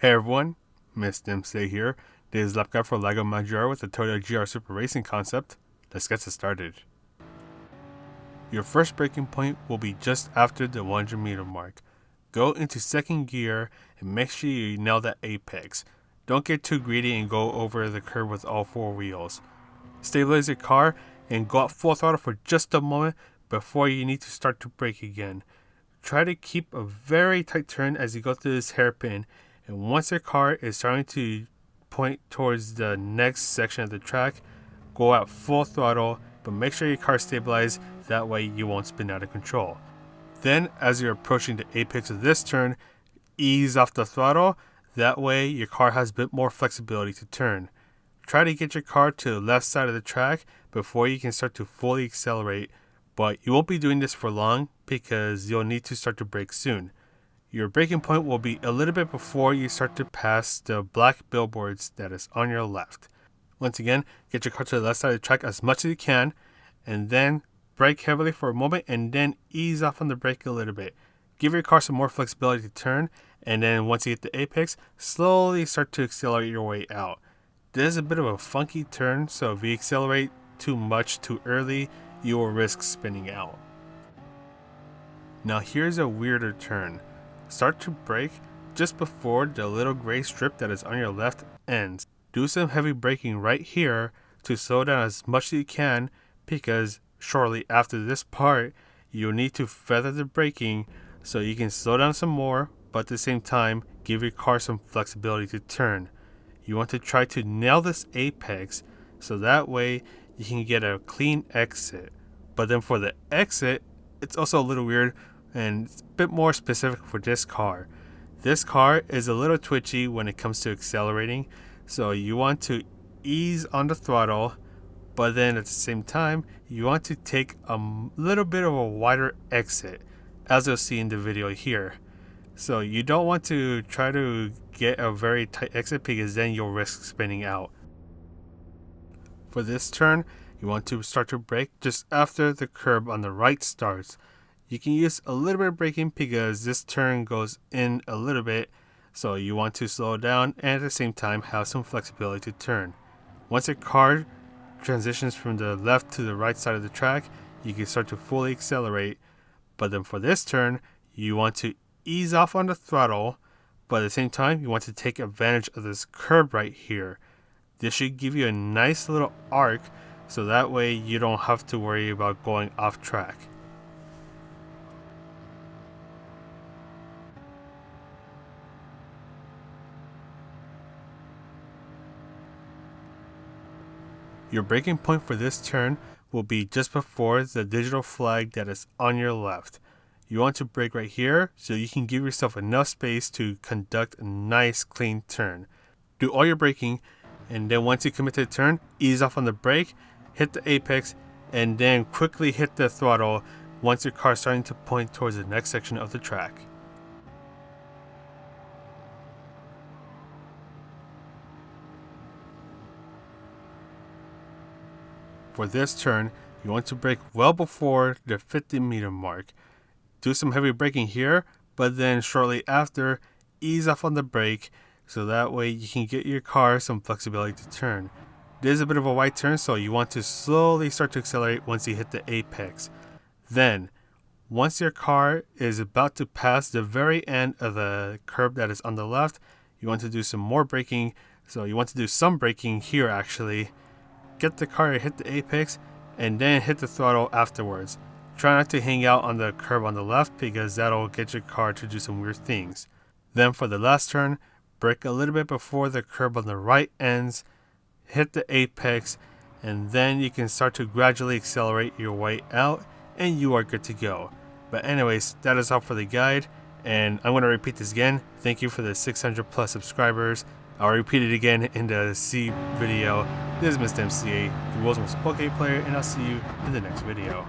Hey everyone, Miss Dempsey here. This is lap guide for Lago Maggiore with the Toyota GR Supra Racing concept. Let's get started. Your first braking point will be just after the 100 meter mark. Go into second gear and make sure you nail that apex. Don't get too greedy and go over the curb with all four wheels. Stabilize your car and go at full throttle for just a moment before you need to start to brake again. Try to keep a very tight turn as you go through this hairpin, and once your car is starting to point towards the next section of the track, go at full throttle, but make sure your car is stabilized, that way you won't spin out of control. Then as you're approaching the apex of this turn, ease off the throttle, that way your car has a bit more flexibility to turn. Try to get your car to the left side of the track before you can start to fully accelerate, but you won't be doing this for long because you'll need to start to brake soon. Your braking point will be a little bit before you start to pass the black billboards that is on your left. Once again, get your car to the left side of the track as much as you can, and then brake heavily for a moment and then ease off on the brake a little bit. Give your car some more flexibility to turn, and then once you hit the apex, slowly start to accelerate your way out. This is a bit of a funky turn, so if you accelerate too much too early, you will risk spinning out. Now here's a weirder turn. Start to brake just before the little gray strip that is on your left ends. Do some heavy braking right here to slow down as much as you can, because shortly after this part, you'll need to feather the braking so you can slow down some more, but at the same time, give your car some flexibility to turn. You want to try to nail this apex so that way you can get a clean exit. But then for the exit, it's also a little weird and it's a bit more specific for this car. This car is a little twitchy when it comes to accelerating, so you want to ease on the throttle, but then at the same time, you want to take a little bit of a wider exit, as you'll see in the video here. So you don't want to try to get a very tight exit because then you'll risk spinning out. For this turn, you want to start to brake just after the curb on the right starts. You can use a little bit of braking because this turn goes in a little bit, so you want to slow down and at the same time have some flexibility to turn. Once your car transitions from the left to the right side of the track, you can start to fully accelerate, but then for this turn, you want to ease off on the throttle, but at the same time, you want to take advantage of this curb right here. This should give you a nice little arc, so that way you don't have to worry about going off track. Your braking point for this turn will be just before the digital flag that is on your left. You want to brake right here so you can give yourself enough space to conduct a nice clean turn. Do all your braking, and then once you commit to the turn, ease off on the brake, hit the apex, and then quickly hit the throttle once your car is starting to point towards the next section of the track. For this turn, you want to brake well before the 50 meter mark. Do some heavy braking here, but then shortly after, ease off on the brake so that way you can get your car some flexibility to turn. This is a bit of a wide turn, so you want to slowly start to accelerate once you hit the apex. Then, once your car is about to pass the very end of the curb that is on the left, you want to do some more braking. So you want to do some braking here actually. Get the car to hit the apex and then hit the throttle afterwards. Try not to hang out on the curb on the left because that'll get your car to do some weird things. Then for the last turn, brake a little bit before the curb on the right ends, hit the apex, and then you can start to gradually accelerate your way out and you are good to go. But anyways, that is all for the guide, and I'm going to repeat this again. Thank you for the 600 plus subscribers. I'll repeat it again in the C video. This is Mr. MCA, the world's most okay player, and I'll see you in the next video.